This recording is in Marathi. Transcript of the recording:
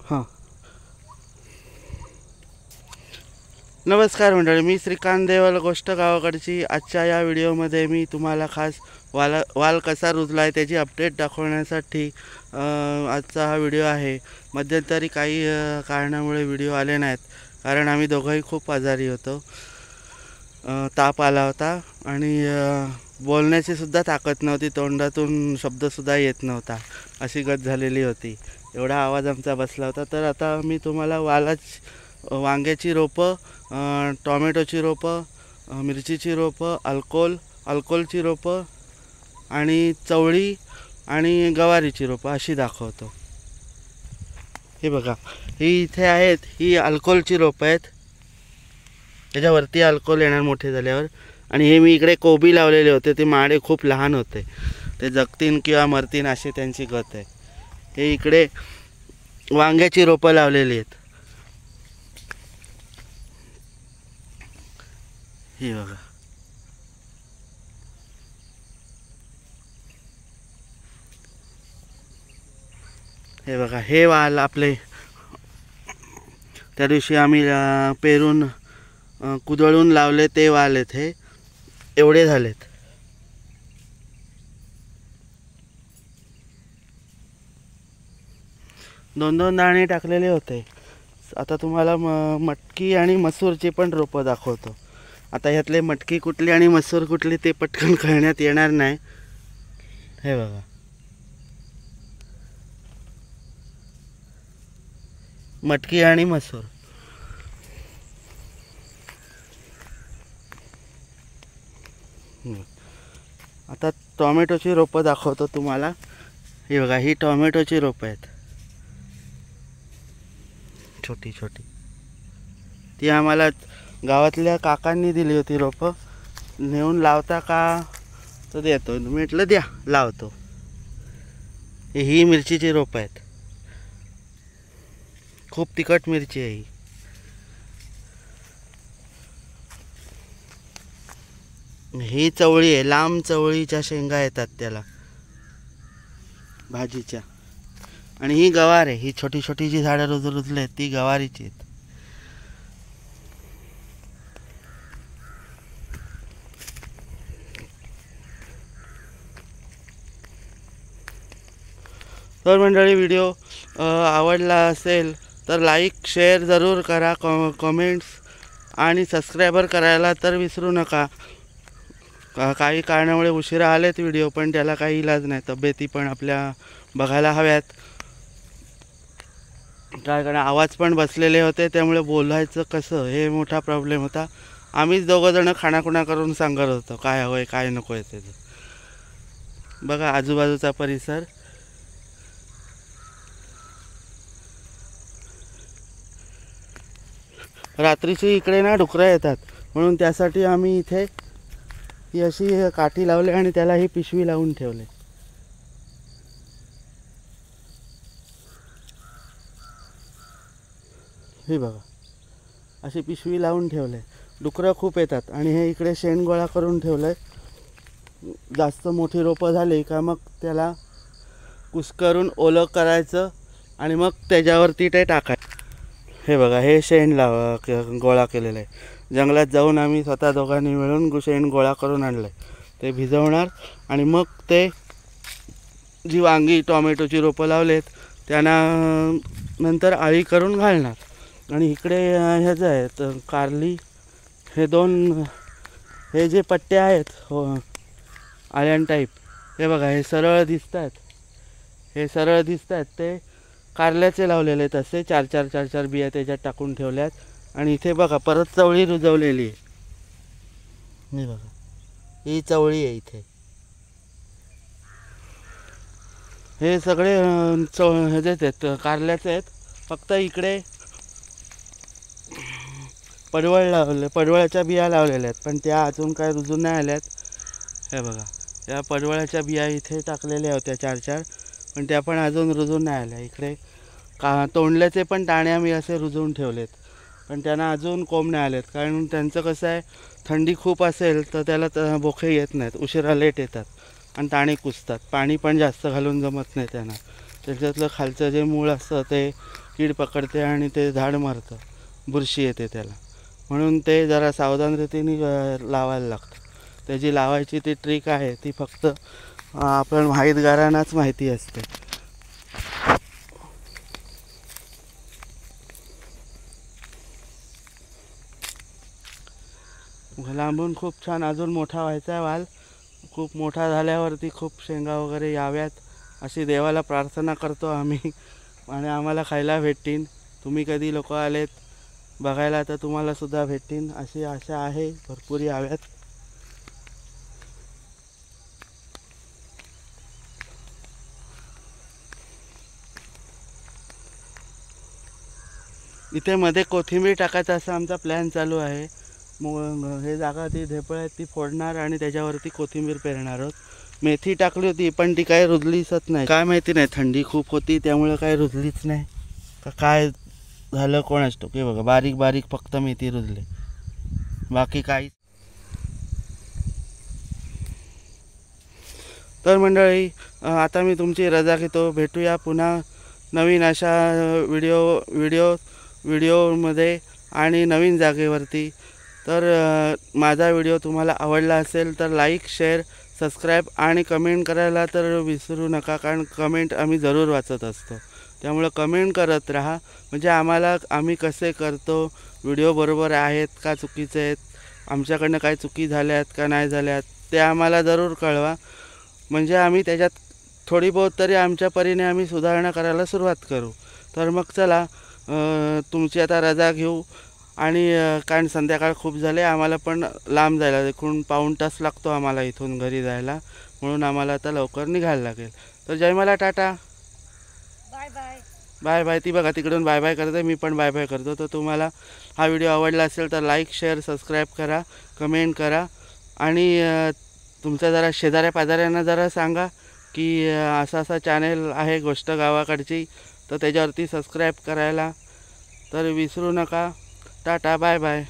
हां, नमस्कार मंडळी, मी श्रीकांत देवल, गोष्ट गावाकडची. आजच्या या व्हिडिओमध्ये मी तुम्हाला खास वाल कसा रुजला आहे त्याची अपडेट दाखवण्यासाठी आजचा हा व्हिडिओ आहे. मध्यंतरी काही कारणामुळे व्हिडिओ आले नाहीत, कारण आम्ही दोघंही खूप आजारी होतो. ताप आला होता आणि बोलण्याची सुद्धा ताकद नव्हती, तोंडातून शब्दसुद्धा येत नव्हता, अशी गत झालेली होती. एवढा आवाज आमचा बसला होता. तर आता मी तुम्हाला वांग्याची रोपं, टॉमॅटोची रोपं, मिरचीची रोपं, अल्कोलची रोपं आणि चवळी आणि गवारीची रोपं अशी दाखवतो. हे बघा, ही इथे आहेत, ही अल्कोलची रोपं आहेत. त्याच्यावरती अल्कोल येणार मोठे झाल्यावर. आणि हे मी इकडे कोबी लावलेले होते, ते माडे खूप लहान होते, ते जगतीन किंवा मरतीन अशी त्यांची गत आहे. हे इकडे वांग्याची रोपं लावलेली आहेत. हे बघा, हे बघा, हे वाल आपले त्या दिवशी आम्ही पेरून कुदळून लावले ते वाल आहेत. हे एवढे झालेत. दोन दोन दाणे टाकलेले होते. आता तुम्हाला मटकी आणि मसूरची पण रोपं दाखवतो. आता ह्यातले मटकी कुठली आणि मसूर कुठली ते पटकन कळण्यात येणार नाही. हे बघा, मटकी आणि मसूर. आता टॉमॅटोची रोपं दाखवतो तुम्हाला. हे बघा, ही टॉमॅटोची रोपं आहेत, छोटी छोटी. ती आम्हाला गावातल्या काकांनी दिली होती रोपं. नेऊन लावता का तर देतो, म्हटलं द्या, लावतो. ही मिरचीची रोपं आहेत, खूप तिखट मिरची आहे ही. ही चवळी आहे, लांब चवळीच्या शेंगा येतात त्याला भाजीच्या. आणि ही गवार आहे, ही छोटी छोटी जी झाडं रुजले आहेत ती गवारीची आहेत. तर मंडळी, व्हिडिओ आवडला असेल तर लाईक शेअर जरूर करा, कमेंट्स आणि सबस्क्रायबर करायला तर विसरू नका. काही कारणामुळे उशिरा आलेत व्हिडिओ, पण त्याला काही इलाज नाही, तब्येती पण आपल्या बघायला हव्यात. काय कारण आवाज पण बसलेले होते, त्यामुळे बोलायचं कसं हे मोठा प्रॉब्लेम होता. आम्हीच दोघंजणं खाणाखुणा करून सांगत होतो काय हवं आहे काय नको आहे त्याचं. बघा आजूबाजूचा परिसर. रात्रीची इकडे ना डुकरं येतात, म्हणून त्यासाठी आम्ही इथे ही अशी काठी लावली आणि त्याला ही पिशवी लावून ठेवले. हे बघा, अशी पिशवी लावून ठेवले. डुकरं खूप येतात. आणि हे इकडे शेण गोळा करून ठेवलं आहे. जास्त मोठी रोपं झाली का मग त्याला कुस्करून ओलं करायचं आणि मग त्याच्यावरती ते टाकायचं. हे बघा, हे शेण गोळा केलेलं आहे. जंगलात जाऊन आम्ही स्वतः दोघांनी मिळून शेण गोळा करून आणलं आहे. ते भिजवणार आणि मग ते जी वांगी टॉमॅटोची रोपं लावलेत त्यांना नंतर आळी करून घालणार. आणि इकडे ह्याचं आहेत कारली. हे दोन हे जे पट्टे आहेत आयन टाईप, हे बघा, हे सरळ दिसत आहेत, हे सरळ दिसत आहेत ते कारल्याचे लावलेले आहेत. असे चार चार बिया त्याच्यात टाकून ठेवल्यात. आणि इथे बघा परत चवळी रुजवलेली आहे. हे बघा, ही चवळी आहे इथे. हे सगळे ह्याचेच आहेत, कारल्याचे आहेत. फक्त इकडे पडवळाच्या बिया लावलेल्या आहेत, पण त्या अजून काय रुजून नाही आल्यात. हे बघा, त्या पडवळाच्या बिया इथे टाकलेल्या होत्या चार, पण त्या पण अजून रुजून नाही आल्या. इकडे तोंडल्याचे पण दाणे आम्ही असे रुजवून ठेवलेत, पण त्यांना अजून कोंब नाही आलेत. कारण त्यांचं कसं आहे, थंडी खूप असेल तर त्याला बोखे येत नाहीत, उशिरा लेट येतात आणि दाणे कुजतात. पाणी पण जास्त घालून जमत नाही त्यांना. त्याच्यातलं खालचं जे मूळ असतं ते कीड पकडते आणि ते झाड मरतं, बुरशी येते त्याला. म्हणून ते जरा सावधानतेने लावायला लागतं. त्याची लावायची ती ट्रिक आहे ती फक्त आपण माहितगारांनाच माहिती असते. लांबून खूप छान अजून मोठा व्हायचा आहे वाल. खूप मोठा झाल्यावरती खूप शेंगा वगैरे याव्यात अशी देवाला प्रार्थना करतो आम्ही आणि आम्हाला खायला भेटतील. तुम्ही कधी लोक आलेत बघायला तर तुम्हाला सुद्धा भेटतील अशी आशा आहे. भरपूर याव्यात. इथे मध्ये कोथिंबीर टाकायचा असा आमचा प्लॅन चालू आहे. मग हे जागा ती ढेपळ आहेत ती फोडणार आणि त्याच्यावरती कोथिंबीर पेरणार आहोत. मेथी टाकली होती पण ती काय रुजलीच नाही. काय माहिती नाही, थंडी खूप होती त्यामुळे काय रुजलीच नाही का काय झालं कोणाच ठाऊक. हे बघा बारीक बारीक फक्त मेथी रुजले, बाकी काही. तर मंडळी आता मी तुमची रजा घेतो. भेटूया पुन्हा नवीन अशा व्हिडिओमध्ये आणि नवीन जागेवरती. तर माझा व्हिडिओ तुम्हाला आवडला असेल तर लाईक, शेअर, सबस्क्राईब आणि कमेंट करायला तर विसरू नका, कारण कमेंट आम्ही जरूर वाचत असतो. त्यामुळं कमेंट करत राहा, म्हणजे आम्ही कसे करतो व्हिडिओ बरोबर आहेत का चुकीचे आहेत, आमच्याकडनं काय चुकी झाल्यात का नाही झाल्यात ते आम्हाला जरूर कळवा. म्हणजे आम्ही त्याच्यात थोडी बहुत तरी आमच्या परीने आम्ही सुधारणा करायला सुरुवात करू. तर मग चला तुमची आता रजा घेऊ आणि कारण संध्याकाळ खूप झाले, आम्हाला पण लांब जायला एकूण पाऊण तास लागतो आम्हाला इथून घरी जायला. म्हणून आम्हाला आता लवकर निघायला लागेल. तर जय मला, tata, bye bye. Bye bye. ती बघा तिकडून बाय बाय करते, मी पण बाय बाय करतो. तर तुम्हाला हा व्हिडिओ आवडला असेल तर लाईक, शेअर, सबस्क्राईब करा, कमेंट करा आणि तुमच्या जरा शेजाऱ्या पाजाऱ्यांना जरा सांगा की असा असा चॅनेल आहे गोष्ट गावाकडची, तर त्याच्यावरती सबस्क्राईब करायला तर विसरू नका. Tata, bye bye.